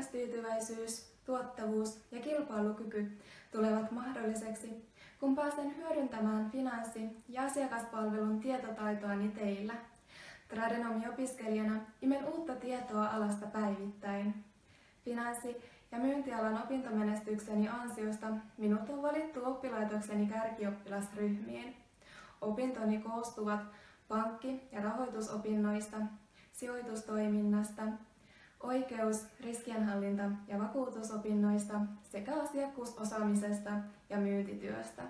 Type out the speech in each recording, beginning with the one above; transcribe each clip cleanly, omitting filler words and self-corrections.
asiakastyytyväisyys, tuottavuus ja kilpailukyky tulevat mahdolliseksi, kun pääsen hyödyntämään finanssi- ja asiakaspalvelun tietotaitoani teillä. Tradenomi-opiskelijana imen uutta tietoa alasta päivittäin. Finanssi- ja myyntialan opintomenestykseni ansiosta minut on valittu oppilaitokseni kärkioppilasryhmiin. Opintoni koostuvat pankki- ja rahoitusopinnoista, sijoitustoiminnasta, oikeus-, riskienhallinta- ja vakuutusopinnoista sekä asiakkuusosaamisesta ja myyntityöstä.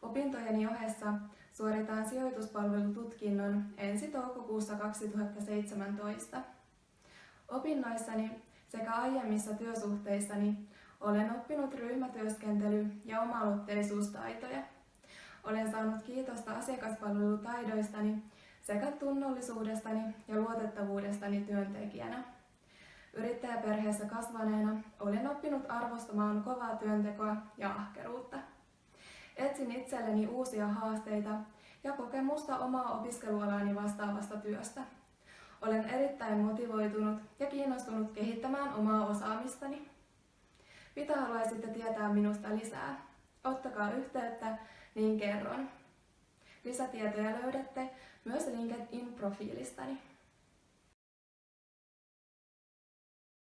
Opintojeni ohessa suoritan sijoituspalvelututkinnon ensi toukokuussa 2017. Opinnoissani sekä aiemmissa työsuhteissani olen oppinut ryhmätyöskentely- ja oma-aloitteisuustaitoja. Olen saanut kiitosta asiakaspalvelutaidoistani sekä tunnollisuudestani ja luotettavuudestani työntekijänä. Yrittäjäperheessä kasvaneena olen oppinut arvostamaan kovaa työntekoa ja ahkeruutta. Etsin itselleni uusia haasteita ja kokemusta omaa opiskelualani vastaavasta työstä. Olen erittäin motivoitunut ja kiinnostunut kehittämään omaa osaamistani. Mitä haluaisitte tietää minusta lisää? Ottakaa yhteyttä, niin kerron. Lisätietoja löydätte myös LinkedIn-profiilistani.